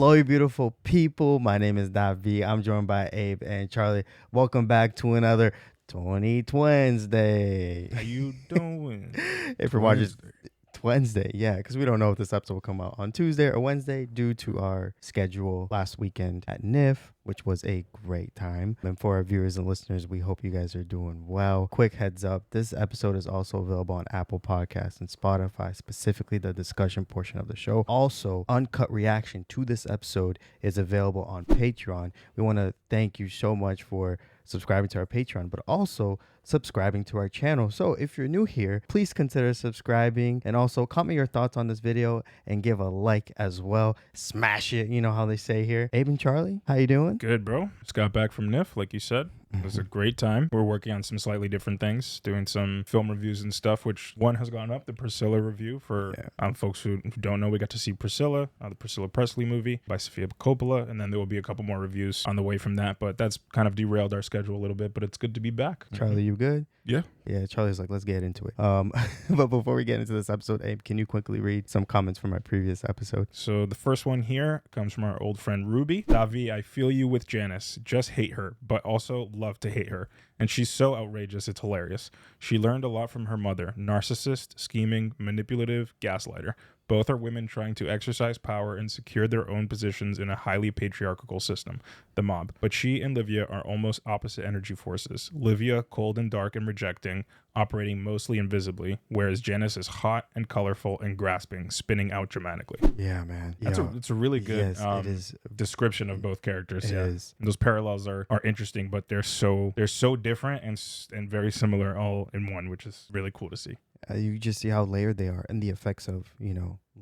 Hello, you beautiful people. My name is Davi. I'm joined by Abe and Charlie. Welcome back to another 20 Wednesday. How you doing? If you're watching Wednesday, yeah, because we don't know if this episode will come out on Tuesday or Wednesday due to our schedule last weekend at NIF, which was a great time. And for our viewers and listeners, we hope you guys are doing well. Quick heads up, this episode is also available on Apple Podcasts and Spotify, specifically the discussion portion of the show. Also, uncut reaction to this episode is available on Patreon. We want to thank you so much for subscribing to our Patreon, but also subscribing to our channel. So if you're new here, please consider subscribing and also comment your thoughts on this video and give a like as well. Smash it, you know how they say here. Abe and Charlie, how you doing? Good, bro. Just got back from NIF, like you said. It was a great time. We're working on some slightly different things, doing some film reviews and stuff, which one has gone up, the Priscilla review. For folks who don't know, we got to see Priscilla, the Priscilla Presley movie by Sofia Coppola, and then there will be a couple more reviews on the way from that, but that's kind of derailed our schedule a little bit, but it's good to be back. Charlie, you good? Yeah. Yeah, Charlie's like, let's get into it. But before we get into this episode, Abe, can you quickly read some comments from our previous episode? So the first one here comes from our old friend Ruby. Davi, I feel you with Janice. Just hate her, but also love to hate her. And she's so outrageous, it's hilarious. She learned a lot from her mother. Narcissist, scheming, manipulative, gaslighter. Both are women trying to exercise power and secure their own positions in a highly patriarchal system, the mob. But she and Livia are almost opposite energy forces. Livia, cold and dark and rejecting, operating mostly invisibly, whereas Janice is hot and colorful and grasping, spinning out dramatically. Yeah, man. It's a really good it is. description of both characters. It is. Those parallels are interesting, but they're so different and very similar all in one, which is really cool to see. You just see how layered they are and the effects of,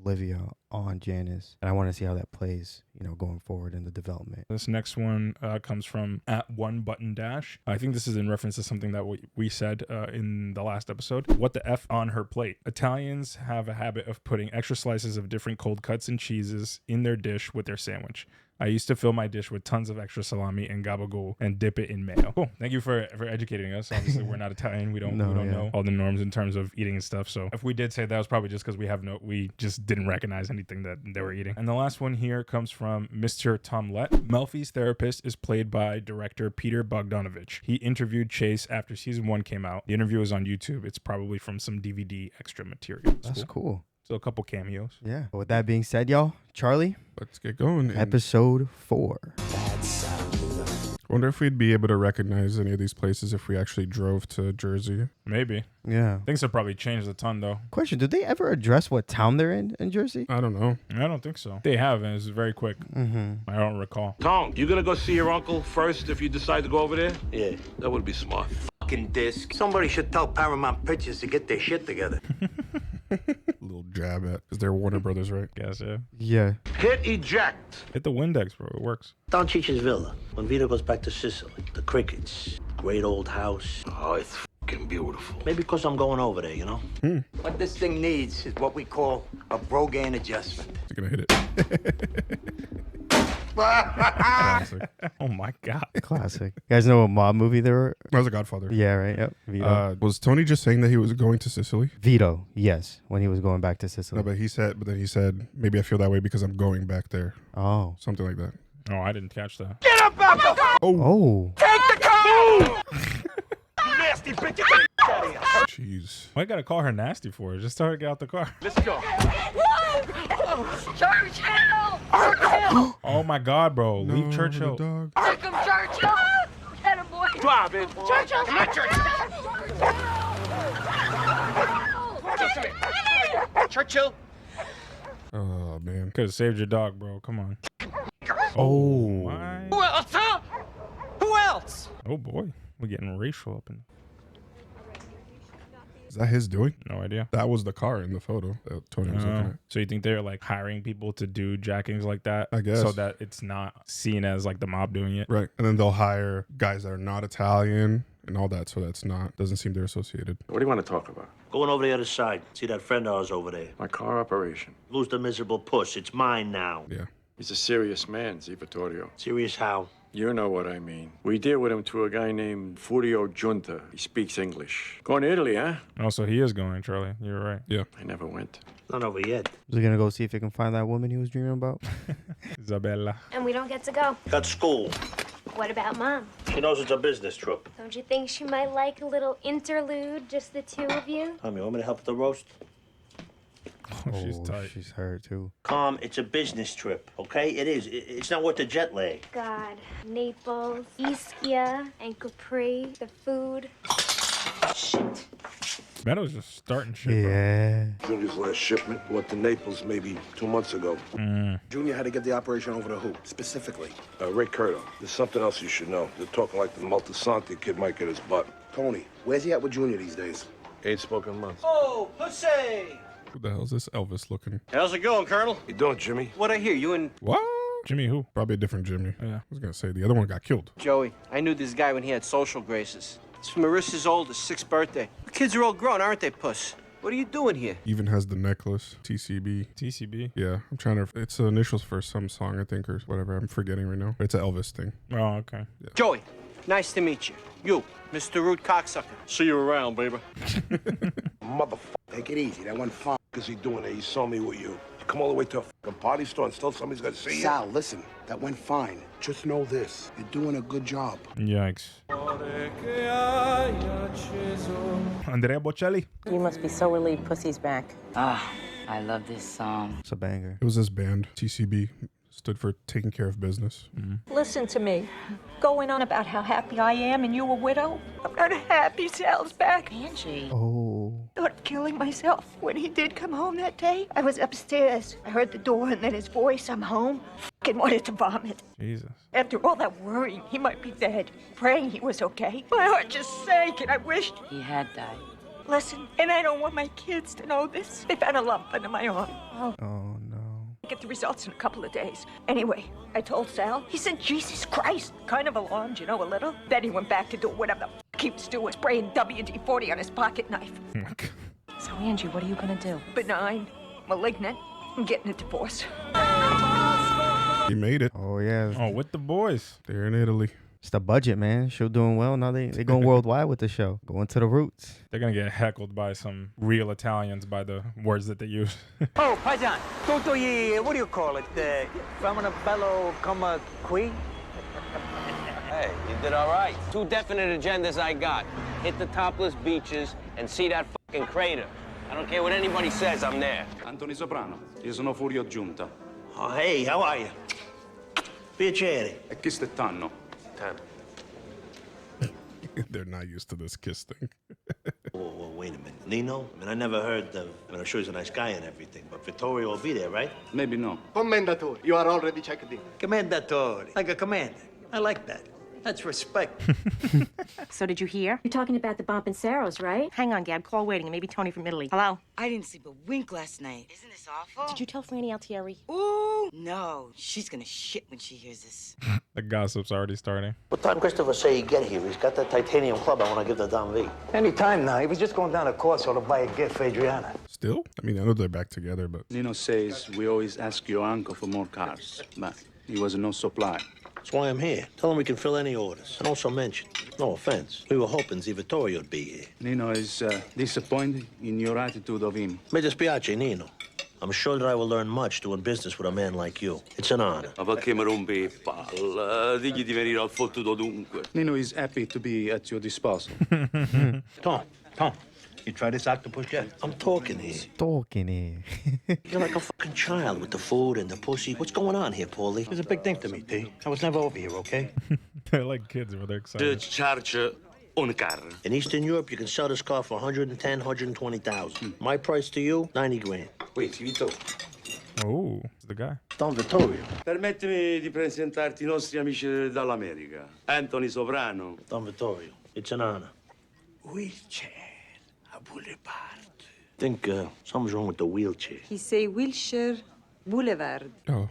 Livia on Janice. And I want to see how that plays, going forward in the development. This next one comes from @1button-. I think this is in reference to something that we said in the last episode. What the F on her plate? Italians have a habit of putting extra slices of different cold cuts and cheeses in their dish with their sandwich. I used to fill my dish with tons of extra salami and gabagool and dip it in mayo. Cool. Thank you for educating us. Obviously, we're not Italian. We don't know all the norms in terms of eating and stuff. So if we did say that, was probably just because we just didn't recognize anything that they were eating. And the last one here comes from Mr. Tomlet. Melfi's therapist is played by director Peter Bogdanovich. He interviewed Chase after season 1 came out. The interview is on YouTube. It's probably from some DVD extra material. That's cool. So a couple cameos. Yeah. But with that being said, y'all, Charlie, let's get going. Episode 4. I wonder if we'd be able to recognize any of these places if we actually drove to Jersey. Maybe. Yeah. Things have probably changed a ton, though. Question, did they ever address what town they're in Jersey? I don't know. I don't think so. They have, and it's very quick. Mm-hmm. I don't recall. Tom, you gonna go see your uncle first if you decide to go over there? Yeah. That would be smart. Fucking disc. Somebody should tell Paramount Pictures to get their shit together. Little jab at, because they're Warner Brothers, right? Guess, yeah. Yeah. Hit eject. Hit the Windex, bro. It works. Don Cheech's villa. When Vito goes back to Sicily. The crickets. Great old house. Oh, it's fucking beautiful. Maybe because I'm going over there, What this thing needs is what we call a Brogan adjustment. He's gonna hit it. Classic. Oh my God. Classic. You guys know what mob movie they were? That was a Godfather. Yeah, right? Yep. Vito. Was Tony just saying that he was going to Sicily? Vito, yes, when he was going back to Sicily. No, but then he said, maybe I feel that way because I'm going back there. Oh. Something like that. Oh, I didn't catch that. Get up out the car! Oh. Take the car! You nasty bitch! Get the out of here! Jeez. Why you gotta call her nasty for? Just tell her to get out the car. Let's go. Churchill! Churchill! Oh my God, bro. Leave No, Churchill. the dog. Take him, Churchill! Get him, boy! Drive it. Churchill! Come on, Churchill. Churchill. Oh, man. Could have saved your dog, bro. Come on. Oh. My. Who else, huh? Who else? Oh boy. We're getting racial up in. Is that his doing? No idea. That was the car in the photo that Tony was looking at. So you think they're like hiring people to do jackings like that? I guess. So that it's not seen as like the mob doing it. Right. And then they'll hire guys that are not Italian and all that. So that's doesn't seem they're associated. What do you want to talk about? Going over the other side. See that friend of ours over there. My car operation. Lose the miserable puss. It's mine now. Yeah. He's a serious man, Vittorio. Serious how? You know what I mean. We deal with him through a guy named Furio Junta. He speaks English. Going to Italy, huh? Oh, so he is going, Charlie. You're right. Yeah. I never went. Not over yet. Is he gonna go see if he can find that woman he was dreaming about? Isabella. And we don't get to go. Got school. What about Mom? She knows it's a business trip. Don't you think she might like a little interlude, just the two of you? Tommy, you want me to help with the roast? Oh, she's tight. She's hurt too. Calm, it's a business trip, okay? It is. It's not worth the jet lag. God, Naples, Ischia, and Capri, the food. Shit. Benno's just starting shit, bro. Yeah. Junior's last shipment went to Naples maybe 2 months ago. Junior had to get the operation over to who, specifically? Ray Curto. There's something else you should know. They're talking like the Maltasanti kid might get his butt. Tony, where's he at with Junior these days? Ain't spoken in months. Oh, pussy! Who the hell is this Elvis looking? How's it going, Colonel? You doing, Jimmy? What I hear, you and What? Jimmy who? Probably a different Jimmy. Yeah. I was gonna say the other one got killed. Joey. I knew this guy when he had social graces. It's for Marissa's oldest, 6th birthday. The kids are all grown, aren't they, puss? What are you doing here? Even has the necklace. TCB. TCB. Yeah, I'm trying to. It's the initials for some song, I think, or whatever. I'm forgetting right now. It's an Elvis thing. Oh, okay. Joey, nice to meet you. You, Mr. Rude Cocksucker. See you around, baby. Motherfucker. Take it easy, that went fine. Is he doing it? He saw me with you. You come all the way to a fucking party store and still somebody's got to see you? Sal, listen, that went fine. Just know this, you're doing a good job. Yikes. Andrea Bocelli. You must be so relieved Pussy's back. Ah, I love this song. It's a banger. It was this band, TCB, stood for Taking Care of Business. Listen to me. Going on about how happy I am and you a widow. I'm not happy Sal's back. Angie. Oh. Thought of killing myself. When he did come home that day, I was upstairs. I heard the door and then his voice, I'm home. Fucking wanted to vomit. Jesus. After all that worrying, he might be dead. Praying he was okay. My heart just sank and I wished. He had died. Listen, and I don't want my kids to know this. They found a lump under my arm. Oh no. Get the results in a couple of days. Anyway, I told Sal. He said, Jesus Christ. Kind of alarmed, you know, a little. Then he went back to do whatever the f he was doing, spraying WD-40 on his pocket knife. Oh my God. So, Angie, what are you gonna do? Benign, malignant, I'm getting a divorce. He made it. Oh yeah. Oh, with the boys. They're in Italy. It's the budget, man. Show doing well. Now they going worldwide with the show. Going to the roots. They're gonna get heckled by some real Italians by the words that they use. Oh, Paisan, tutto what do you call it? Femina bello come qui? Hey, you did all right. 2 definite agendas I got. Hit the topless beaches and see that fucking crater. I don't care what anybody says, I'm there. Anthony Soprano, io sono Furio Giunta. Oh, hey, how are you? Piacere. E chi stettanno? They're not used to this kiss thing. Whoa, wait a minute. Nino? I mean, I never heard of... I mean, I'm sure he's a nice guy and everything, but Vittorio will be there, right? Maybe no. Commendatore, you are already checked in. Commendatore, like a commander. I like that. That's respect. So, did you hear? You're talking about the bump in Saros, right? Hang on, Gab. Call waiting. Maybe Tony from Italy. Hello? I didn't sleep a wink last night. Isn't this awful? Did you tell Franny Altieri? Ooh, no. She's gonna shit when she hears this. The gossip's already starting. What time Christopher say he get here? He's got that titanium club I want to give to Don V. Any time now. He was just going down to Corso to buy a gift for Adriana. Still? I mean, I know they're back together, but... Nino says we always ask your uncle for more cars, but he was no supply. That's why I'm here. Tell him we can fill any orders. And also mention, no offense, we were hoping Zee Vittorio would be here. Nino is disappointed in your attitude of him. Mi dispiace, Nino. I'm sure that I will learn much doing business with a man like you. It's an honor. Ma perché mi rompi il palla? Digli di venire al fottuto dunque. Nino is happy to be at your disposal. Tom, you try this octopus yet? I'm talking here. Talking here. You're like a fucking child with the food and the pussy. What's going on here, Paulie? It's a big thing to me, T. I was never over here, okay? They're like kids when they're excited. Charge un car. In Eastern Europe, you can sell this car for 110, 120,000. My price to you, 90 grand. Wait, Vito. Oh, it's the guy. Don Vittorio. Permettimi di presentarti i nostri amici dall'America. Anthony Soprano. Don Vittorio, it's an honor. Wheelchair, a boulevard. Think something's wrong with the wheelchair. He say Wilshire Boulevard. Oh.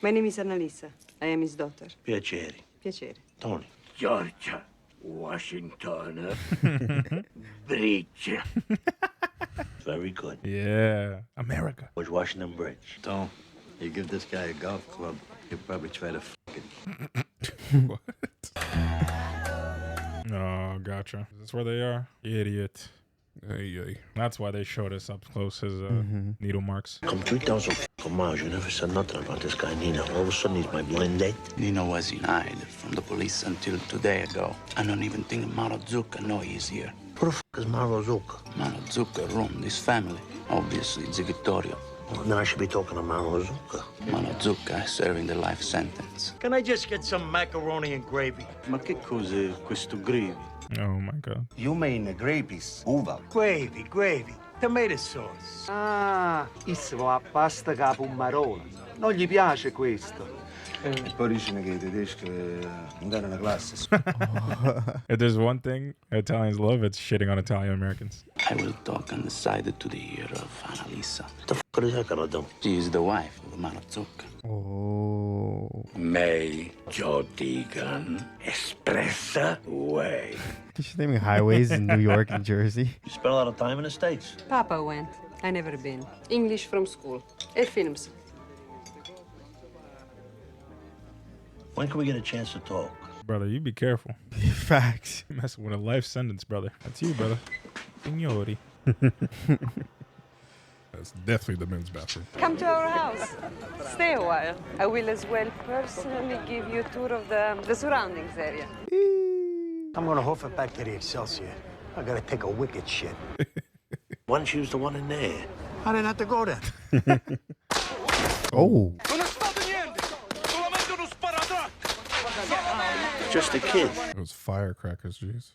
My name is Annalisa. I am his daughter. Piacere. Piacere. Tony. Georgia, Washington, Bridge. Very good. Yeah. America. George Washington Bridge. Tom, you give this guy a golf club, he'll probably try to f*** it. What? Oh, gotcha. Is this where they are? Idiot. Ay. That's why they showed us up close his needle marks. Come 3,000 miles, you never said nothing about this guy, Nino. All of a sudden, he's my blind date. Nino was denied from the police until today ago. I don't even think Marozuka know he's here. Who the f*** is Marozuka? Marozuka ruined his family. Obviously, it's Vittorio. Well, then I should be talking to Marozuka. Marozuka is serving the life sentence. Can I just get some macaroni and gravy? Ma che cos'è questo gravy? Oh my god. You mean gravies, uva. Gravy. Tomato sauce. Ah, isso a pasta capumarola. Non gli piace questo. E poi dicono che i tedeschi non danno una classe. If there's one thing Italians love, it's shitting on Italian Americans. I will talk undecided to the ear of Annalisa. What the f*** is that gonna do? She is the wife of Marozuka. Oh. May Joe Deegan espressa way. She's naming highways in New York and Jersey. You spent a lot of time in the States. Papa went. I never been. English from school. E films. When can we get a chance to talk? Brother, you be careful. Facts. You're messing with a life sentence, brother. That's you, brother. Signori. That's definitely the men's bathroom. Come to our house. Stay a while. I will as well personally give you a tour of the surroundings area. I'm gonna hoof it back to the Excelsior. I gotta take a wicked shit. Why don't you use the one in there? I didn't have to go there. Oh. Just a kid. Those firecrackers, jeez.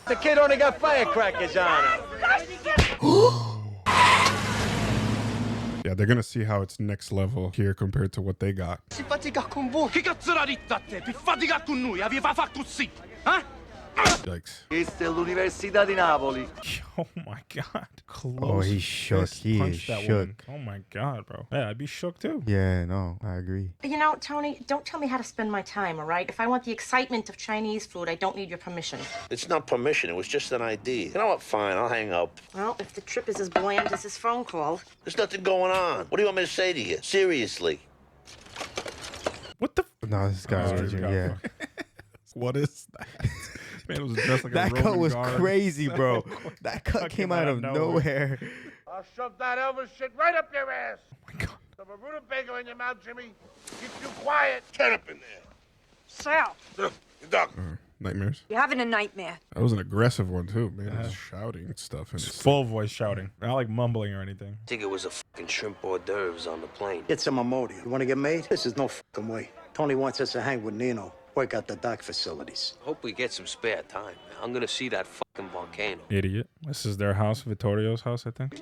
The kid only got firecrackers on him. Yeah, they're gonna see how it's next level here compared to what they got. Si fatica con voi. Che cazzo l'ha detto a te? Per fatica con noi, aveva fa così. Eh? Yikes. Questa è l'Università di Napoli. Oh my god. Close. Oh, he's shook. fist He is punched that shook. woman. Oh my god, bro. Yeah, I'd be shook too. Yeah, no, I agree. You know, Tony, don't tell me how to spend my time, all right? If I want the excitement of Chinese food, I don't need your permission. It's not permission. It was just an idea. You know what? Fine. I'll hang up. Well, if the trip is as bland as this phone call. There's nothing going on. What do you want me to say to you? Seriously. What the? No, this guy's aging, yeah. What is that? Man was dressed like That a cut Roman was guard. crazy, bro. That cut came out of nowhere. I'll shove that Elvis shit right up your ass. Oh my God. The rutabaga in your mouth, Jimmy. Keep you quiet. Turn up in there. Sal, Your dog. Nightmares. you're having a nightmare. That was an aggressive one too, man. He was shouting and stuff. And Just full voice shouting. Not like mumbling or anything. I think it was a fucking shrimp hors d'oeuvres on the plane. Get some Imodium. You want to get made? This is no fucking way. Tony wants us to hang with Nino. Work out the dock facilities. Hope we get some spare time. I'm gonna see that fucking volcano. Idiot. This is their house, Vittorio's house, I think.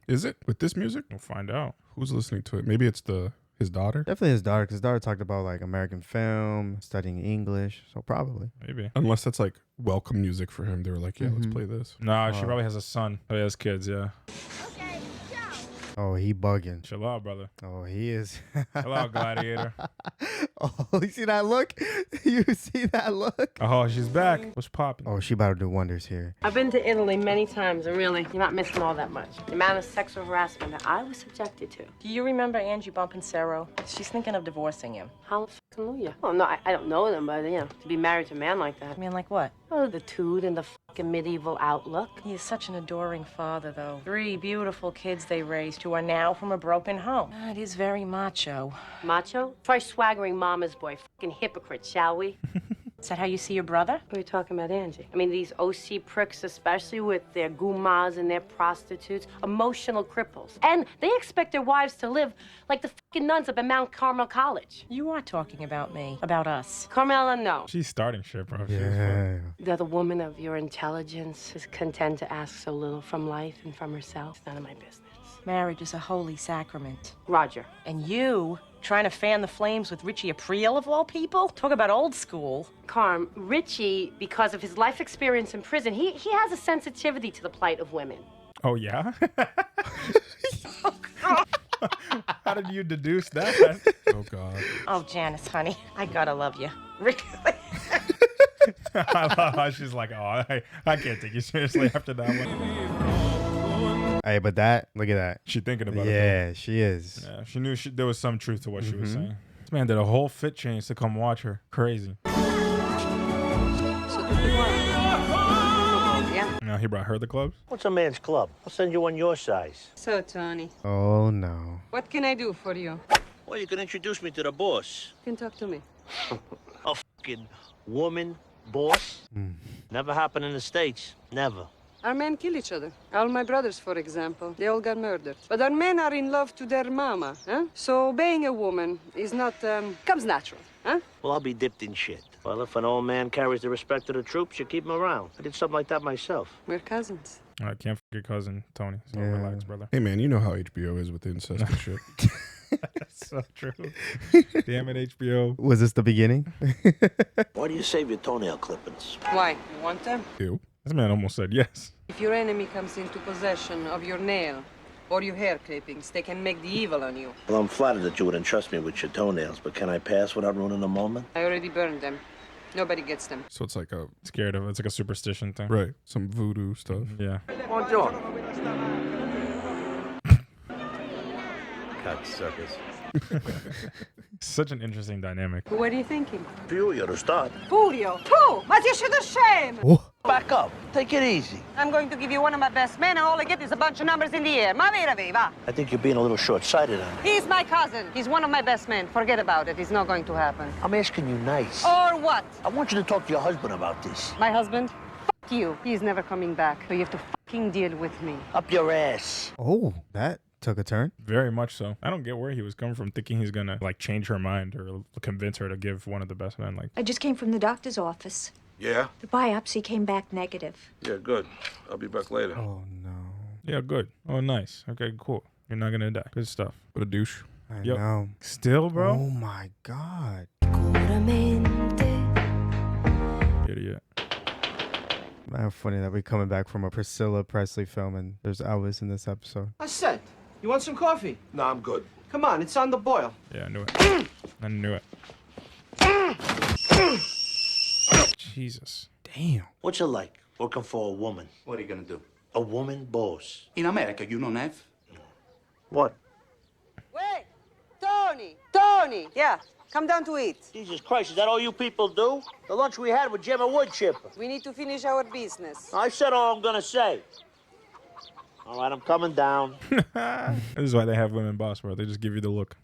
Is it with this music? We'll find out. Who's listening to it? Maybe it's his daughter. Definitely his daughter, because his daughter talked about like American film, studying English, so probably. Maybe. Unless that's like welcome music for him. They were like, yeah, let's play this. Nah, she probably has a son. Oh, he has kids, yeah. Oh, he bugging. Chill out, brother. Oh, he is. Chill out, gladiator. Oh, you see that look? You see that look? Oh, she's back. What's popping? Oh, she about to do wonders here. I've been to Italy many times, and really, you're not missing all that much. The amount of sexual harassment that I was subjected to. Do you remember Angie bumping Cerro? She's thinking of divorcing him. Hallelujah. Oh, no, I don't know them, but, you know, to be married to a man like that. I mean, like what? Oh, the tood and the fucking medieval outlook. He is such an adoring father, though. 3 beautiful kids they raised who are now from a broken home. It is very macho. Macho? Try swaggering mama's boy. Fucking hypocrite, shall we? Is that how you see your brother? What are you talking about, Angie? I mean, these OC pricks, especially with their gumas and their prostitutes, emotional cripples. And they expect their wives to live like the fucking nuns up at Mount Carmel College. You are talking about me, about us. Carmela, no. She's starting shit, bro. Yeah. That a woman of your intelligence is content to ask so little from life and from herself. It's none of my business. Marriage is a holy sacrament. Roger. And you trying to fan the flames with Richie Aprile, of all people? Talk about old school. Carm, Richie, because of his life experience in prison, he has a sensitivity to the plight of women. Oh, yeah? How did you deduce that? Oh, God. Oh, Janice, honey, I gotta love you. Really? I love how she's like, oh, I can't take you seriously after that one. Hey, but look at that. She thinking about it. Yeah, she is. Yeah, she knew there was some truth to what she was saying. This man did a whole fit change to come watch her. Crazy. Now he brought her the clubs? What's a man's club? I'll send you one your size. So, Tony, Oh, no. what can I do for you? Well, you can introduce me to the boss. You can talk to me. A fucking woman boss? Never happened in the States. Never. Our men kill each other. All my brothers, for example, they all got murdered. But our men are in love to their mama, huh? So obeying a woman is not, comes natural, huh? Well, I'll be dipped in shit. Well, if an old man carries the respect of the troops, you keep him around. I did something like that myself. We're cousins. I can't forget cousin Tony. So relax, brother. Hey, man, you know how HBO is with incest and shit. That's so true. Damn it, HBO. Was this the beginning? Why do you save your toenail clippings? Why? You want them? Ew. This man almost said yes. If your enemy comes into possession of your nail or your hair clippings, they can make the evil on you. Well, I'm flattered that you would entrust me with your toenails, but can I pass without ruining the moment? I already burned them. Nobody gets them. So it's like a Scared of it. It's like a superstition thing. right, some voodoo stuff. Yeah. Buongiorno. Cocksuckers. Such an interesting dynamic. What are you thinking? Furio to start. Furio. Tu, ma ti esce da shame. Back up. Take it easy. I'm going to give you one of my best men, and all I get is a bunch of numbers in the air. Ma vera viva. I think you're being a little short-sighted on me. He's my cousin. He's one of my best men. Forget about it. It's not going to happen. I'm asking you nice. Or what? I want you to talk to your husband about this. My husband? Fuck you. He's never coming back. So you have to fucking deal with me. Up your ass. Oh, that took a turn. Very much so. I don't get where he was coming from, thinking he's gonna like change her mind or convince her to give one of the best men. Like, I just came from the doctor's office. Yeah? The biopsy came back negative. Yeah, good. I'll be back later. Oh, no. yeah, good. Oh, nice. Okay, cool. You're not gonna die. Good stuff. What a douche. I Yep. know. Still, bro? Oh, my God. Idiot. Man, funny that we're coming back from a Priscilla Presley film and there's Elvis in this episode. I said, you want some coffee? No, I'm good. Come on, it's on the boil. Yeah, I knew it. I knew it. Jesus. Damn. What's it like working for a woman? What are you gonna do? A woman boss. In America, you don't have? What? Wait! Tony! Yeah, come down to eat. Jesus Christ, is that all you people do? The lunch we had with Jim and Wood Chipper. We need to finish our business. I said all I'm gonna say. All right, I'm coming down. This is why they have women boss, bro. They just give you the look.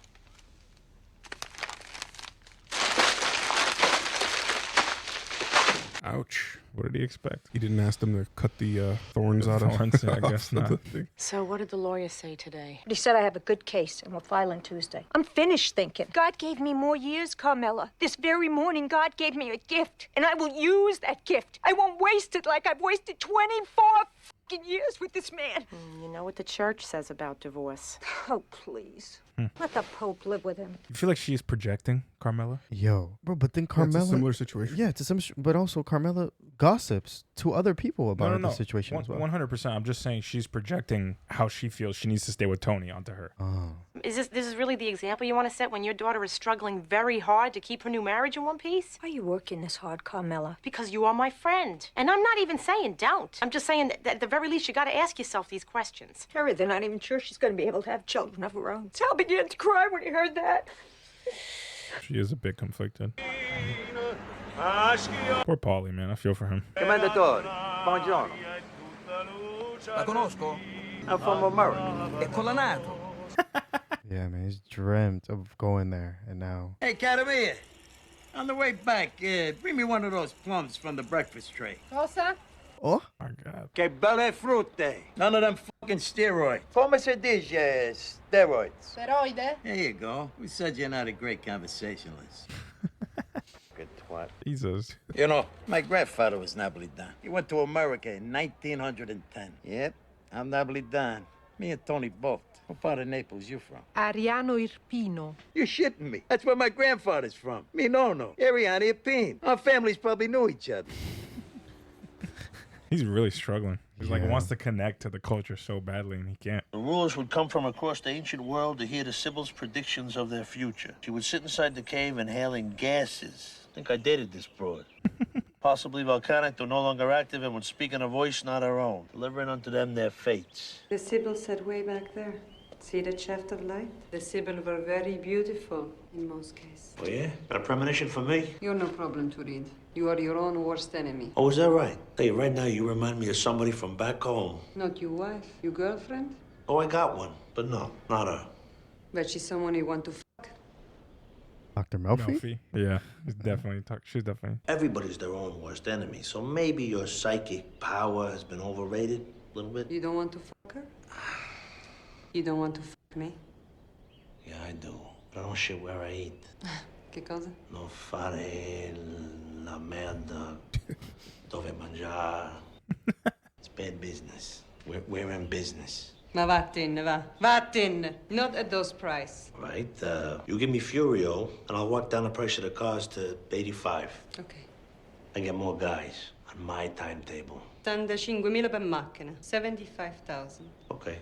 Ouch. What did he expect? He didn't ask them to cut the thorns out of Thorns, I guess off not. the thing. So what did the lawyer say today? He said I have a good case, and we'll file on Tuesday. I'm finished thinking. God gave me more years, Carmela. This very morning, God gave me a gift, and I will use that gift. I won't waste it like I've wasted 24 fucking years with this man. You know what the church says about divorce. Oh, please. Let the Pope live with him. You feel like she's projecting, Carmela? Yo, bro, but then Yeah, Carmela. it's a similar situation. Yeah, to some, but also Carmela gossips to other people about the situation as well. 100%. I'm just saying she's projecting how she feels she needs to stay with Tony onto her. Oh. Is this really the example you want to set when your daughter is struggling very hard to keep her new marriage in one piece? Why are you working this hard, Carmela? Because you are my friend. And I'm not even saying don't. I'm just saying that at the very least you got to ask yourself these questions. Terry, they're not even sure she's going to be able to have children of her own. Sal began to cry when he heard that. She is a bit conflicted. Poor Paulie, man. I feel for him. Commendatore, buongiorno. La conosco. I'm from America. È colanato. Yeah, man, he's dreamt of going there, and now. Hey, Catamia, on the way back, bring me one of those plums from the breakfast tray. Cosa? Oh, my God. Que belle frutte. None of them fucking steroids. Come se dice steroids? Steroide? There you go. We said you're not a great conversationalist. Good twat. Jesus. You know, my grandfather was Napolitan. He went to America in 1910. Yep, I'm Napolitan. Me and Tony both. What part of Naples you from? Ariano Irpino. You're shitting me. That's where my grandfather's from. Me no. Ariano Irpino. Our families probably knew each other. He's really struggling. He's like Yeah. wants to connect to the culture so badly and he can't. The rulers would come from across the ancient world to hear the Sibyl's predictions of their future. She would sit inside the cave inhaling gases. I think I dated this broad. Possibly volcanic, though no longer active, and when speaking a voice not our own. Delivering unto them their fates. The Sibyl said way back there. See the shaft of light? The Sibyl were very beautiful in most cases. Oh, yeah? Got a premonition for me? You're no problem to read. You are your own worst enemy. Oh, is that right? Tell you, right now, you remind me of somebody from back home. Not your wife, your girlfriend? Oh, I got one, but no, not her. But she's someone you want to fuck. Dr. Melfi? Yeah, she's definitely. Everybody's their own worst enemy, so maybe your psychic power has been overrated a little bit. You don't want to fuck her? You don't want to fuck me? Yeah, I do. But I don't shit where I eat. Che cosa? No fare la merda dove mangiare. It's bad business. We're in business. Ma vattene, va. Vattene. Not at those price. Right? You give me Furio, and I'll walk down the price of the cars to 85. Okay. And get more guys on my timetable. 85.000 per macchina. 75,000. Okay.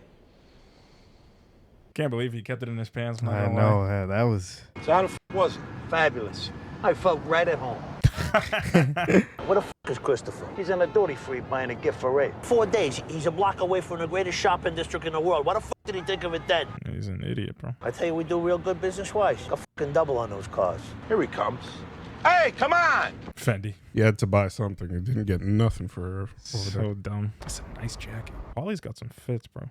Can't believe he kept it in his pants. I know. Yeah, that was. So how the was it? Fabulous. I felt right at home. What the is Christopher? He's in a duty-free buying a gift for Ray. 4 days. He's a block away from the greatest shopping district in the world. What the did he think of it then? He's an idiot, bro. I tell you, we do real good business-wise. A fucking double on those cars. Here he comes. Hey, come on! Fendi. You had to buy something. You didn't get nothing for her. So dumb. That's a nice jacket. Paulie's got some fits, bro.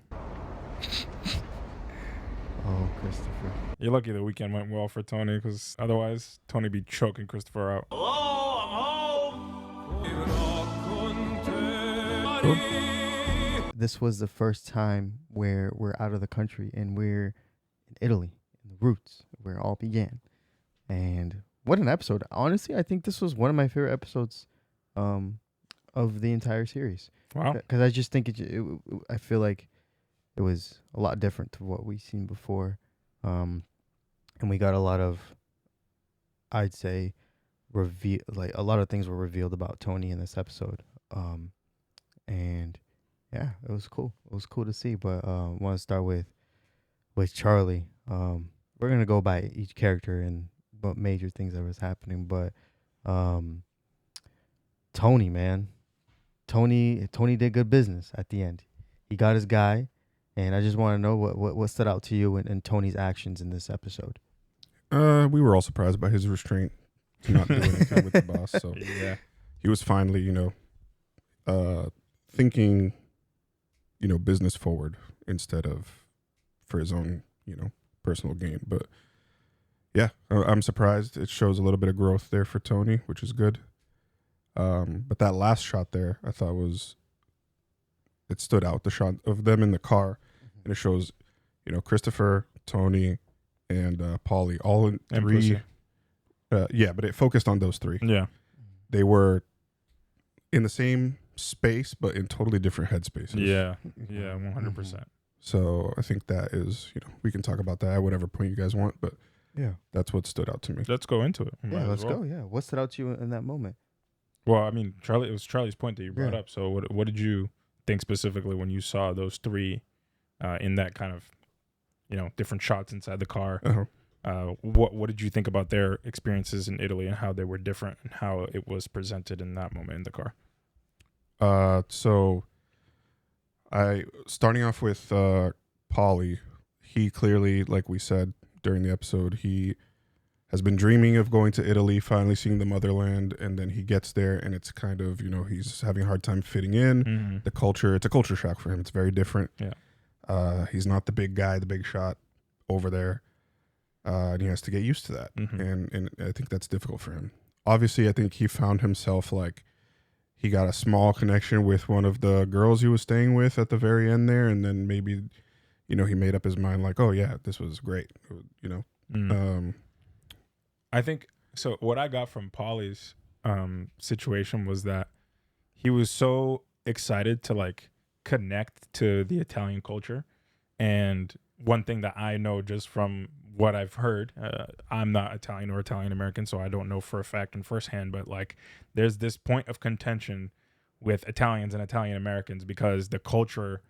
Oh, Christopher. You're lucky the weekend went well for Tony, because otherwise Tony be choking Christopher out. This was the first time where we're out of the country and we're in Italy, in the roots, where it all began. And what an episode. Honestly, I think this was one of my favorite episodes of the entire series. Wow. Because I just think I feel like it was a lot different to what we've seen before. And we got a lot of, I'd say, like a lot of things were revealed about Tony in this episode. And yeah, it was cool. It was cool to see. But I want to start with Charlie. We're gonna go by each character and what major things that was happening. But Tony, man, Tony did good business at the end. He got his guy, and I just want to know what stood out to you in Tony's actions in this episode. We were all surprised by his restraint to not do anything with the boss. So yeah, he was finally, thinking, business forward instead of for his own, personal gain. But yeah, I'm surprised. It shows a little bit of growth there for Tony, which is good. But that last shot there, I thought it stood out. The shot of them in the car, and it shows, Christopher, Tony, and Paulie all in three. Yeah, but it focused on those three. Yeah, they were in the same space, but in totally different headspaces. Yeah, 100%. So I think that is, we can talk about that at whatever point you guys want, but yeah, that's what stood out to me. Let's go into it. Yeah, let's go. Yeah, what stood out to you in that moment? Well, I mean, it was Charlie's point that you brought up. So what did you think specifically when you saw those three in that kind of, different shots inside the car? Uh-huh. What did you think about their experiences in Italy and how they were different and how it was presented in that moment in the car? So starting off with Paulie, he clearly, like we said during the episode, he has been dreaming of going to Italy, finally seeing the motherland, and then he gets there and it's kind of, he's having a hard time fitting in. Mm-hmm. The culture, it's a culture shock for him. It's very different. Yeah. He's not the big guy, the big shot over there. And he has to get used to that. Mm-hmm. And I think that's difficult for him. Obviously, I think he found himself he got a small connection with one of the girls he was staying with at the very end there. And then maybe, he made up his mind oh yeah, this was great. I think, so what I got from Paulie's situation was that he was so excited to connect to the Italian culture. And one thing that I know just from what I've heard, I'm not Italian or Italian American, so I don't know for a fact and firsthand, but there's this point of contention with Italians and Italian Americans because the culture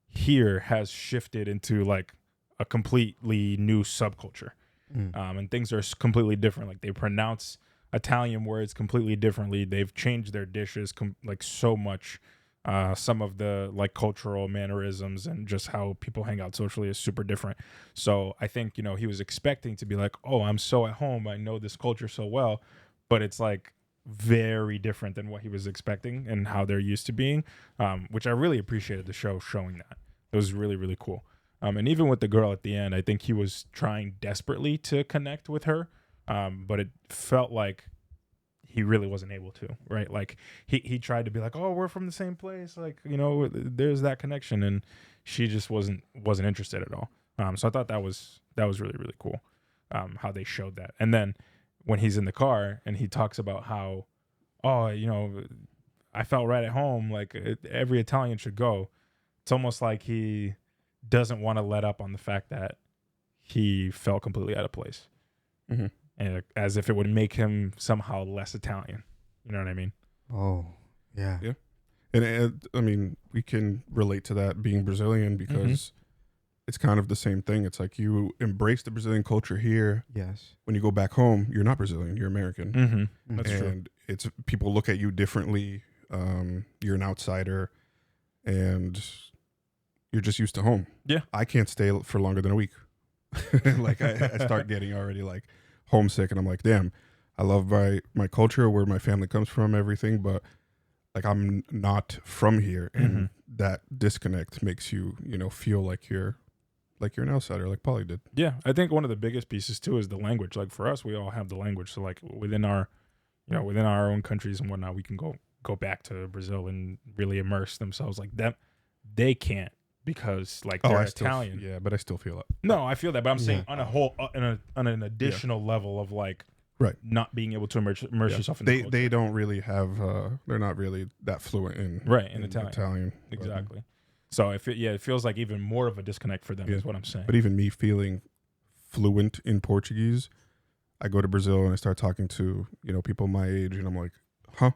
here has shifted into a completely new subculture. And things are completely different. They pronounce Italian words completely differently. They've changed their dishes like so much. Some of the like cultural mannerisms and just how people hang out socially is super different. So I think, you know, he was expecting to be like, oh, I'm so at home, I know this culture so well, but it's like very different than what he was expecting and how they're used to being, which I really appreciated the show showing that. It was really, really cool. And even with the girl at the end, I think he was trying desperately to connect with her, but it felt like he really wasn't able to, right? Like he tried to be like, oh, we're from the same place, like, you know, there's that connection, and she just wasn't interested at all. So I thought that was really, really cool, how they showed that. And then when he's in the car and he talks about how, oh, you know, I felt right at home, like every Italian should go. It's almost like he doesn't want to let up on the fact that he felt completely out of place. Mm-hmm. And as if it would make him somehow less Italian. You know what I mean? Oh, yeah. Yeah. And I mean, we can relate to that being Brazilian because it's kind of the same thing. It's like you embrace the Brazilian culture here. Yes. When you go back home, you're not Brazilian, you're American. Mm-hmm. That's true. And it's people look at you differently. You're an outsider and you're just used to home. Yeah. I can't stay for longer than a week. Like I start getting already like homesick, and I'm like, damn, I love my culture, where my family comes from, everything, but like I'm not from here, and that disconnect makes you, you know, feel like you're an outsider, like Polly did. Yeah, I think one of the biggest pieces too is the language. Like for us, we all have the language, so like within our own countries and whatnot, we can go back to Brazil and really immerse themselves. Like them, they can't, because like they're Italian. Yeah, but I still feel it. No, I feel that, but I'm saying on a whole, on an additional level of like, right, not being able to immerse yourself in the culture. They don't really have they're not really that fluent in Italian. Exactly. So it feels like even more of a disconnect for them is what I'm saying. But even me feeling fluent in Portuguese, I go to Brazil and I start talking to, you know, people my age, and I'm like, huh,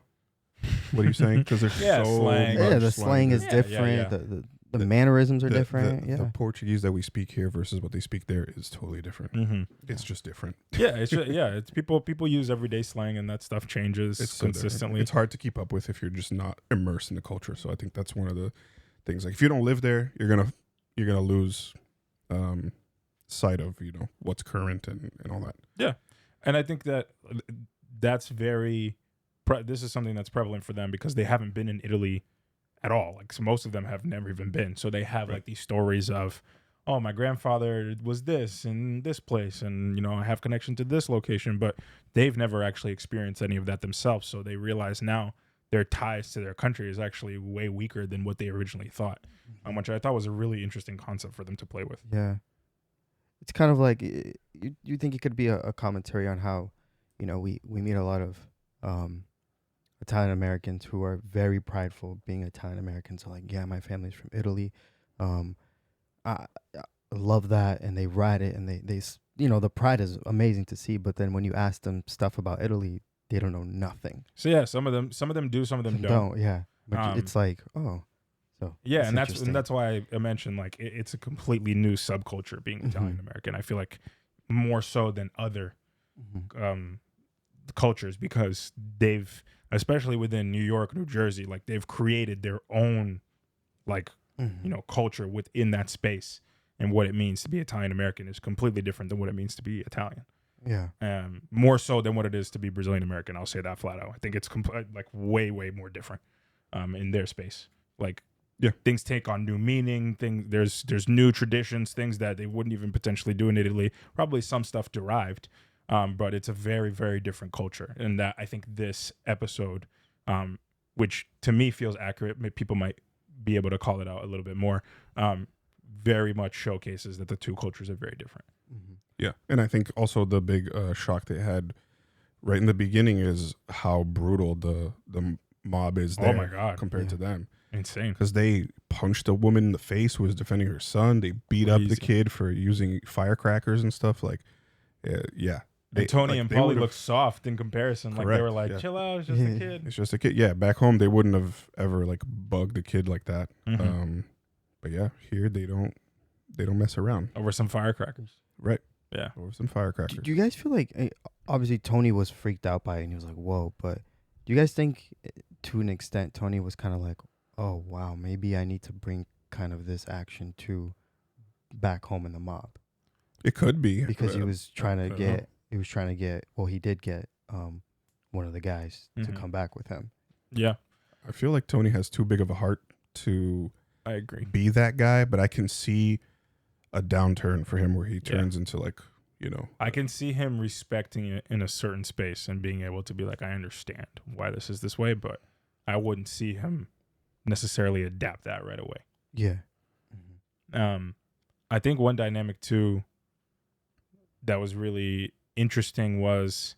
what are you saying? Because there's so slang. much The slang is different. The mannerisms are different. The Portuguese that we speak here versus what they speak there is totally different. It's just different. Yeah, it's people use everyday slang, and that stuff changes consistently. It's hard to keep up with if you're just not immersed in the culture. So I think that's one of the things. Like if you don't live there, you're gonna lose sight of, you know, what's current and all that. Yeah, and I think that's very. This is something that's prevalent for them because they haven't been in Italy at all. Like, so most of them have never even been. So they have like these stories of, oh, my grandfather was this in this place, and, you know, I have connection to this location, but they've never actually experienced any of that themselves. So they realize now their ties to their country is actually way weaker than what they originally thought, which I thought was a really interesting concept for them to play with. Yeah. It's kind of like, you think it could be a commentary on how, you know, we meet a lot of Italian Americans who are very prideful being Italian Americans. So like, yeah, my family's from Italy. I love that, and they ride it, and they you know, the pride is amazing to see. But then when you ask them stuff about Italy, they don't know nothing. So yeah, some of them do, some of them don't. Yeah, but it's like, oh, so yeah, and that's why I mentioned like it's a completely new subculture being Italian American. I feel like more so than other cultures, because they've, especially within New York, New Jersey, like they've created their own like you know, culture within that space, and what it means to be Italian American is completely different than what it means to be Italian. Yeah. More so than what it is to be Brazilian American. I'll say that flat out. I think it's like way more different in their space. Like things take on new meaning. There's new traditions, things that they wouldn't even potentially do in Italy. Probably some stuff derived. But it's a very, very different culture. And that I think this episode, which to me feels accurate, people might be able to call it out a little bit more, very much showcases that the two cultures are very different. Yeah. And I think also the big shock they had right in the beginning is how brutal the mob is there. Oh my God. Compared to them. Insane. Because they punched a woman in the face who was defending her son. They beat up the kid for using firecrackers and stuff. Like, yeah. Tony and Paulie look soft in comparison. Correct. Like they were like, chill out, it's just a kid. It's just a kid. Yeah, back home they wouldn't have ever like bugged a kid like that. But yeah, here they don't mess around over some firecrackers. Right. Yeah. Or some firecrackers. Do you guys feel like obviously Tony was freaked out by it and he was like, whoa, but do you guys think to an extent Tony was kind of like, oh wow, maybe I need to bring kind of this action to back home in the mob? It could be because he was trying to get well, he did get one of the guys to come back with him. Yeah. I feel like Tony has too big of a heart to I agree. be that guy, but I can see a downturn for him where he turns into like, you know. I can see him respecting it in a certain space and being able to be like, I understand why this is this way, but I wouldn't see him necessarily adapt that right away. Yeah. I think one dynamic too that was really interesting was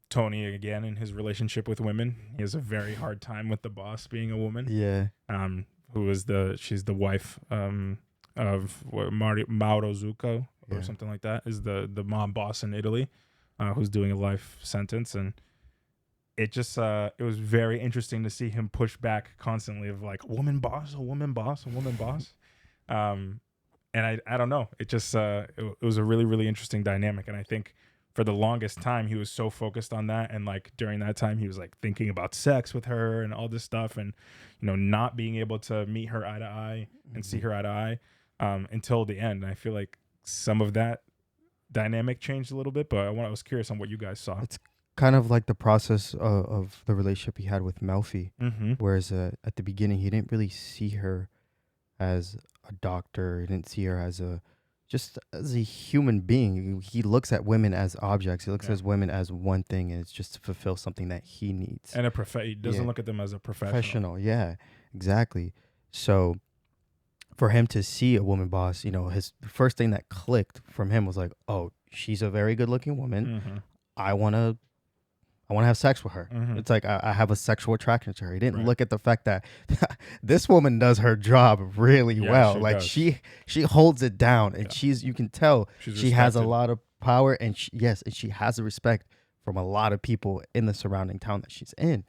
Tony again in his relationship with women. He has a very hard time with the boss being a woman. Yeah. She's the wife of Mauro Zucco or something like that, is the mob boss in Italy, who's doing a life sentence. And it just it was very interesting to see him push back constantly of like, a woman boss. And I don't know. It just it was a really, really interesting dynamic. And I think for the longest time he was so focused on that, and like during that time he was like thinking about sex with her and all this stuff, and you know, not being able to meet her eye to eye and see her eye to eye until the end. And I feel like some of that dynamic changed a little bit, but I was curious on what you guys saw. It's kind of like the process of the relationship he had with Melfi, whereas at the beginning he didn't really see her as a doctor. He didn't see her as just as a human being. He looks at women as objects. He looks at women as one thing, and it's just to fulfill something that he needs. And he doesn't look at them as a professional. Yeah, exactly. So for him to see a woman boss, you know, the first thing that clicked from him was like, oh, she's a very good looking woman. I want to have sex with her. It's like I have a sexual attraction to her. He didn't look at the fact that this woman does her job really well. Like she holds it down, and you can tell she has a lot of power, and she has a respect from a lot of people in the surrounding town that she's in.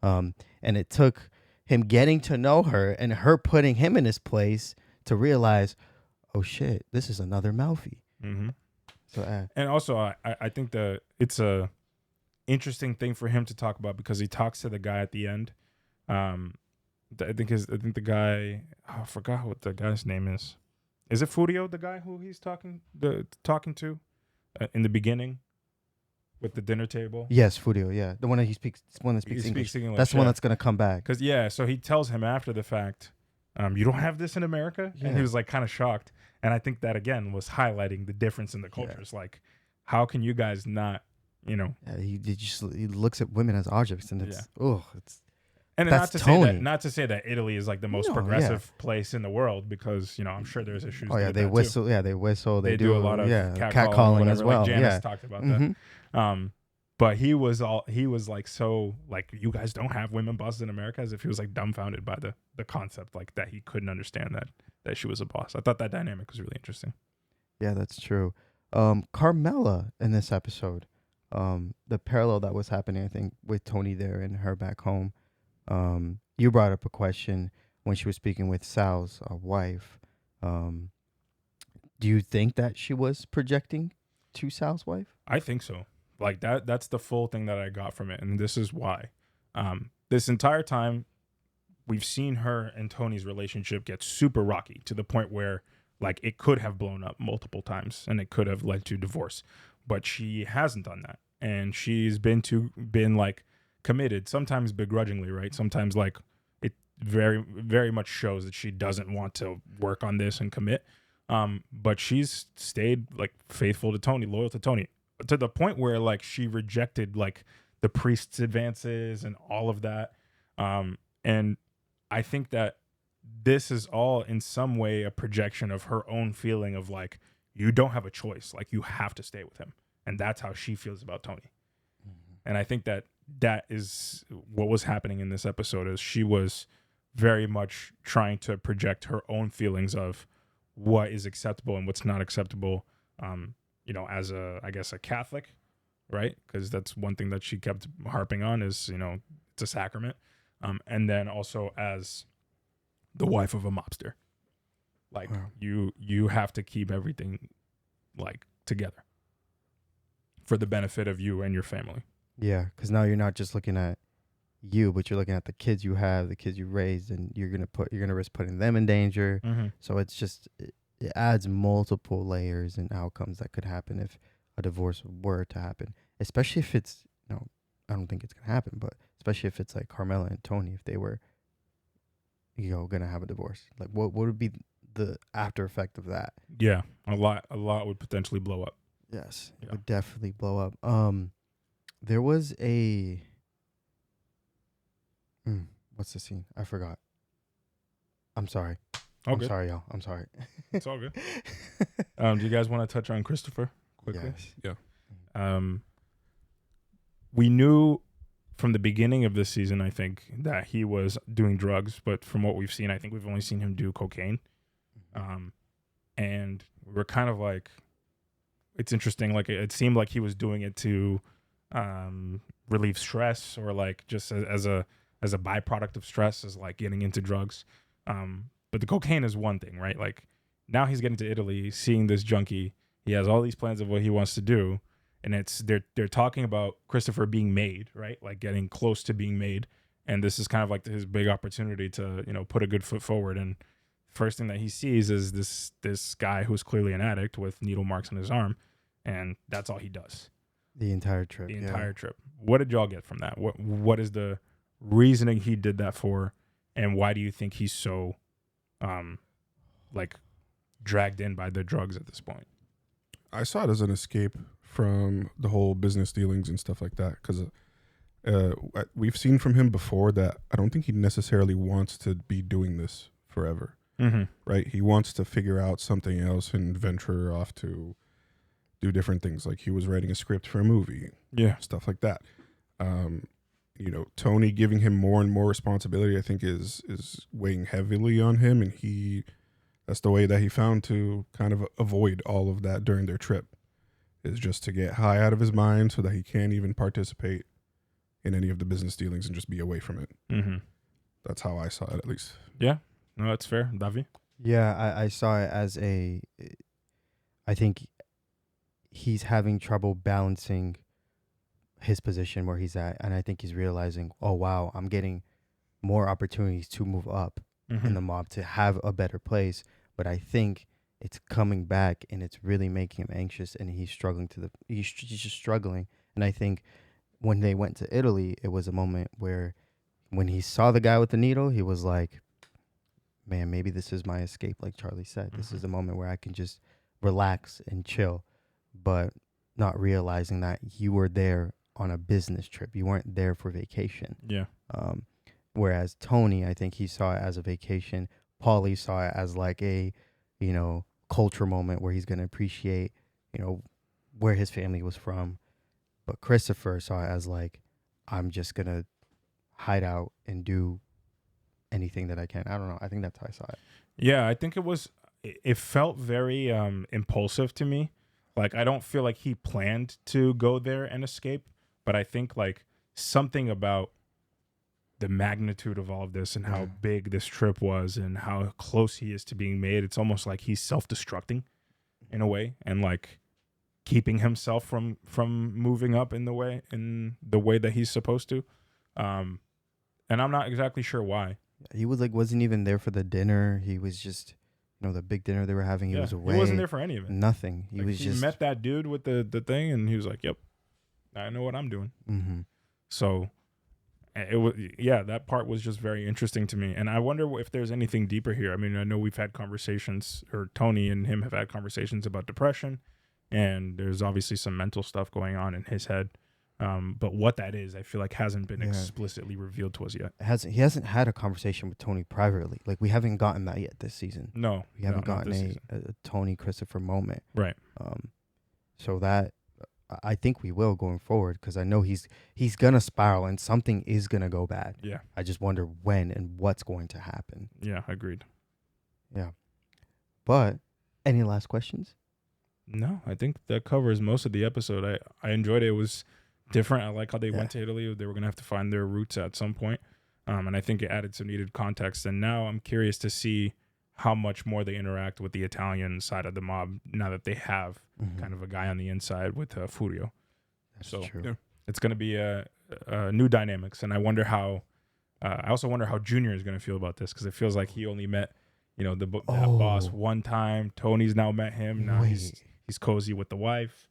And it took him getting to know her and her putting him in his place to realize, oh shit, this is another Melfi. So and also I think that it's a interesting thing for him to talk about, because he talks to the guy at the end. I think the guy, I forgot what the guy's name is. Is it Furio, the guy who he's talking to in the beginning with the dinner table? Yes, Furio. Yeah, the one that speaks English. That's the one that's gonna come back. So he tells him after the fact, you don't have this in America, and he was like kind of shocked. And I think that again was highlighting the difference in the cultures. Like, how can you guys not? You know, he looks at women as objects, and it's and that's not to say that Italy is like the most progressive place in the world, because you know, I'm sure there's issues. Oh yeah, they whistle. Too. Yeah, they whistle. They do a lot of catcalling as well. Like Janice talked about that. But he was like, so like, you guys don't have women bosses in America, as if he was like dumbfounded by the concept, like that he couldn't understand that she was a boss. I thought that dynamic was really interesting. Yeah, that's true. Carmela in this episode. The parallel that was happening, I think, with Tony there and her back home. You brought up a question when she was speaking with Sal's wife. Do you think that she was projecting to Sal's wife? I think so. Like that's the full thing that I got from it. And this is why. This entire time, we've seen her and Tony's relationship get super rocky, to the point where like it could have blown up multiple times and it could have led to divorce. But she hasn't done that, and she's been like committed, sometimes begrudgingly, right? Sometimes like it very, very much shows that she doesn't want to work on this and commit. But she's stayed like faithful to Tony, loyal to Tony, to the point where like she rejected like the priest's advances and all of that. And I think that this is all in some way a projection of her own feeling of like, you don't have a choice. Like, you have to stay with him. And that's how she feels about Tony. And I think that is what was happening in this episode, is she was very much trying to project her own feelings of what is acceptable and what's not acceptable, you know, as I guess a Catholic, right? Because that's one thing that she kept harping on is, you know, it's a sacrament. And then also as the wife of a mobster. Like, you have to keep everything like together for the benefit of you and your family. Yeah, because now you're not just looking at you, but you're looking at the kids you have, the kids you raised, and you're gonna risk putting them in danger. So it's just it adds multiple layers and outcomes that could happen if a divorce were to happen. Especially if it's I don't think it's gonna happen, but especially if it's like Carmela and Tony, if they were gonna have a divorce, like what would be the after effect of that? Yeah, a lot would potentially blow up. Yes, it would definitely blow up. There was a what's the scene? I forgot. I'm sorry. I'm sorry, y'all. I'm sorry. It's all good. Do you guys want to touch on Christopher quickly? Yes. Yeah. We knew from the beginning of this season, I think, that he was doing drugs, but from what we've seen, I think we've only seen him do cocaine. And we're kind of like, it's interesting. Like it seemed like he was doing it to relieve stress, or like just as a byproduct of stress, as like getting into drugs. But the cocaine is one thing, right? Like now he's getting to Italy, seeing this junkie. He has all these plans of what he wants to do. And they're talking about Christopher being made, right? Like getting close to being made. And this is kind of like his big opportunity to, put a good foot forward. And first thing that he sees is this guy who's clearly an addict with needle marks on his arm. And that's all he does. The entire trip. The entire trip. What did y'all get from that? What is the reasoning he did that for? And why do you think he's so like dragged in by the drugs at this point? I saw it as an escape from the whole business dealings and stuff like that, because we've seen from him before that I don't think he necessarily wants to be doing this forever. Right? He wants to figure out something else and venture off to do different things. Like he was writing a script for a movie, stuff like that. Tony giving him more and more responsibility, I think is weighing heavily on him, and that's the way that he found to kind of avoid all of that during their trip, is just to get high out of his mind so that he can't even participate in any of the business dealings and just be away from it. That's how I saw it, at least. Yeah, no, that's fair. Davi? Yeah, I saw it as I think he's having trouble balancing his position where he's at, and I think he's realizing, oh wow, I'm getting more opportunities to move up in the mob, to have a better place, but I think it's coming back and it's really making him anxious, and he's just struggling. And I think when they went to Italy, it was a moment where when he saw the guy with the needle, he was like, man, maybe this is my escape. Like Charlie said, this is a moment where I can just relax and chill, but not realizing that you were there on a business trip. You weren't there for vacation. Yeah. Whereas Tony, I think he saw it as a vacation. Paulie saw it as like a, culture moment where he's going to appreciate, where his family was from. But Christopher saw it as like, I'm just going to hide out and do anything that I can. I don't know. I think that's how I saw it. Yeah, I think it felt very impulsive to me. Like, I don't feel like he planned to go there and escape, but I think like something about the magnitude of all of this and how big this trip was and how close he is to being made, it's almost like he's self-destructing in a way, and like keeping himself from moving up in the way that he's supposed to. And I'm not exactly sure why. He wasn't even there for the dinner. He was just, the big dinner they were having. He was away. He wasn't there for any of it. Nothing. He met that dude with the thing, and he was like, "Yep, I know what I'm doing." So it was, that part was just very interesting to me, and I wonder if there's anything deeper here. I mean, I know we've had conversations, or Tony and him have had conversations about depression, and there's obviously some mental stuff going on in his head. But what that is, I feel like hasn't been explicitly revealed to us yet. He hasn't had a conversation with Tony privately. Like, we haven't gotten that yet this season. No, we haven't gotten a Tony Christopher moment. Right. So that I think we will going forward, because I know he's gonna spiral and something is gonna go bad. Yeah. I just wonder when and what's going to happen. Yeah, agreed. Yeah. But any last questions? No, I think that covers most of the episode. I enjoyed it. It was different. I like how they went to Italy. They were going to have to find their roots at some point. And I think it added some needed context. And now I'm curious to see how much more they interact with the Italian side of the mob now that they have kind of a guy on the inside with Furio. That's so true. it's going to be new dynamics, and I wonder how. I also wonder how Junior is going to feel about this, because it feels like he only met, that boss one time. Tony's now met him. Now he's cozy with the wife.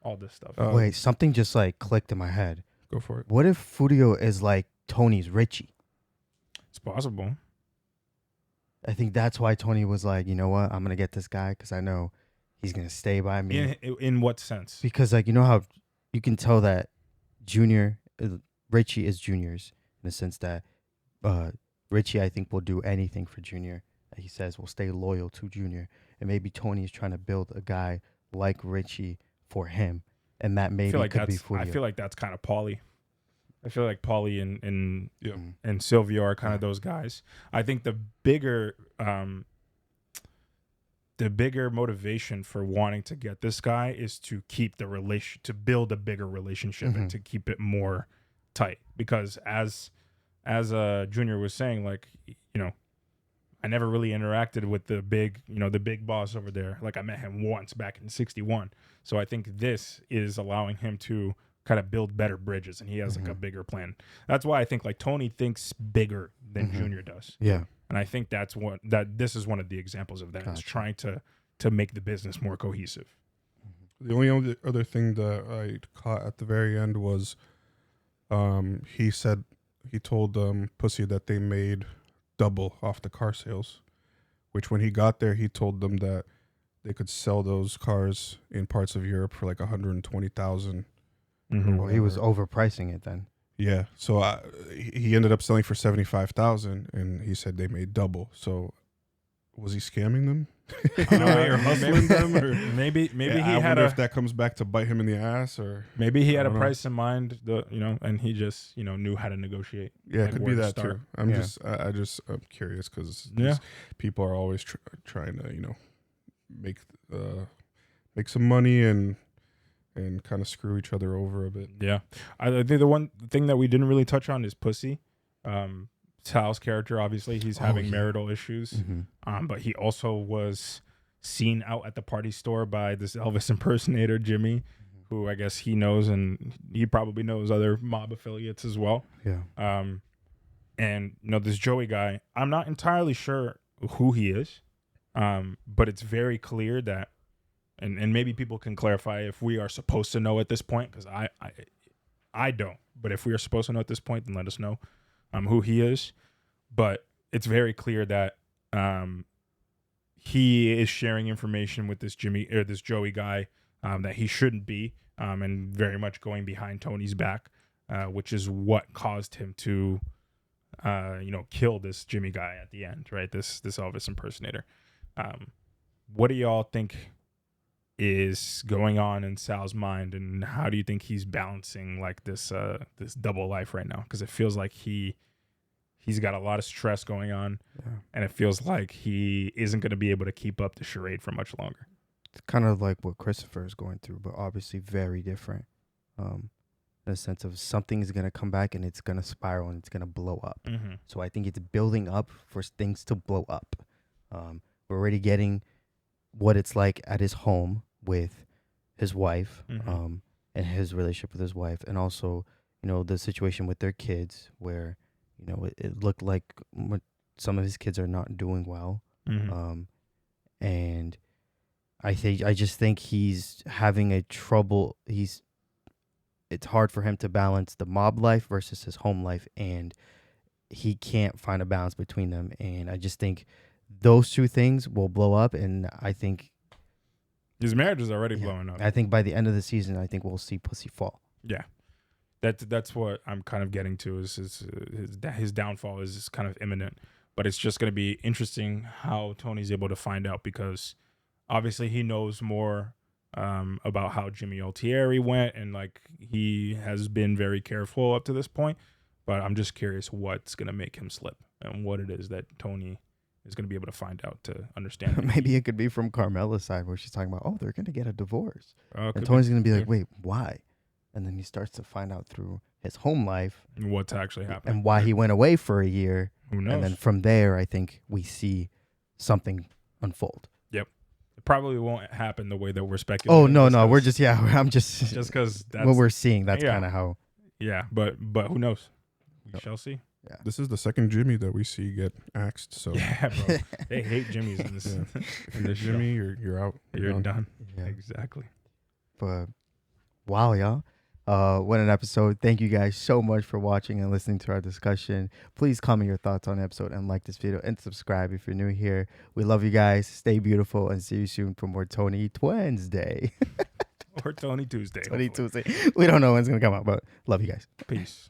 All this stuff. Wait, something just like clicked in my head. Go for it. What if Furio is like Tony's Richie? It's possible. I think that's why Tony was like, you know what, I'm gonna get this guy because I know he's gonna stay by me. In what sense? Because like, you know how you can tell that Richie is Junior's in the sense that Richie, I think, will do anything for Junior. He says will stay loyal to Junior, and maybe Tony is trying to build a guy like Richie for him, and that maybe could be Furio. I feel like that's kind of Paulie. I feel like Paulie and Silvio are kind of those guys. I think the bigger motivation for wanting to get this guy is to keep the relation, to build a bigger relationship and to keep it more tight. Because as Junior was saying, like, I never really interacted with the big boss over there. Like, I met him once back in '61. So I think this is allowing him to kind of build better bridges, and he has like a bigger plan. That's why I think like Tony thinks bigger than Junior does. Yeah. And I think this is one of the examples of that. Is trying to make the business more cohesive. The only other thing that I caught at the very end was he told Pussy that they made double off the car sales, which when he got there, he told them that they could sell those cars in parts of Europe for like 120,000. Well, he was overpricing it then. Yeah, so he ended up selling for 75,000, and he said they made double. So was he scamming them? Or hustling them? Or maybe he I had wonder if that comes back to bite him in the ass, or maybe he had a price in mind, and he just knew how to negotiate. Yeah, like it could be that start. too. I'm curious because people are always trying to make some money and kind of screw each other over a bit. Yeah, I think the one thing that we didn't really touch on is Pussy. Sal's character, obviously, he's having marital issues, but he also was seen out at the party store by this Elvis impersonator, Jimmy, who I guess he knows, and he probably knows other mob affiliates as well. Yeah. And this Joey guy, I'm not entirely sure who he is, but it's very clear that, and maybe people can clarify if we are supposed to know at this point, because I don't. But if we are supposed to know at this point, then let us know who he is. But it's very clear that he is sharing information with this Joey guy that he shouldn't be, and very much going behind Tony's back, which is what caused him to kill this Jimmy guy at the end, right? This Elvis impersonator. What do y'all think is going on in Sal's mind, and how do you think he's balancing like this double life right now? Because it feels like he's got a lot of stress going on, and it feels like he isn't going to be able to keep up the charade for much longer. It's kind of like what Christopher is going through, but obviously very different. In the sense of something is going to come back and it's going to spiral and it's going to blow up. So I think it's building up for things to blow up. We're already getting what it's like at his home with his wife, and his relationship with his wife, and also, the situation with their kids where, it looked like some of his kids are not doing well. And I just think he's having it's hard for him to balance the mob life versus his home life, and he can't find a balance between them. And I just think those two things will blow up, and I think his marriage is already blowing up. I think by the end of the season, I think we'll see Pussy fall. Yeah, that's what I'm kind of getting to, is his downfall is kind of imminent. But it's just going to be interesting how Tony's able to find out, because obviously he knows more about how Jimmy Altieri went, and like he has been very careful up to this point. But I'm just curious what's going to make him slip, and what it is that Tony is going to be able to find out to understand. Maybe it could be from Carmela's side, where she's talking about, they're going to get a divorce. And Could Tony's going to be like, wait, why? And then he starts to find out through his home life what's actually happening and why he went away for a year. Who knows? And then from there, I think we see something unfold. Yep. It probably won't happen the way that we're speculating. Oh no, we're just I'm just because that's what we're seeing. That's yeah. kind of how. Yeah, but who knows? We shall see. Yeah. This is the second Jimmy that we see get axed. So yeah, bro. They hate Jimmys in this. Yeah. In this Jimmy, you're out. You're done. Yeah. Exactly. But wow, y'all. What an episode. Thank you guys so much for watching and listening to our discussion. Please comment your thoughts on the episode and like this video and subscribe if you're new here. We love you guys. Stay beautiful and see you soon for more Tony Wednesday. Or Tony Tuesday. Tony Tuesday. We don't know when it's going to come out, but love you guys. Peace.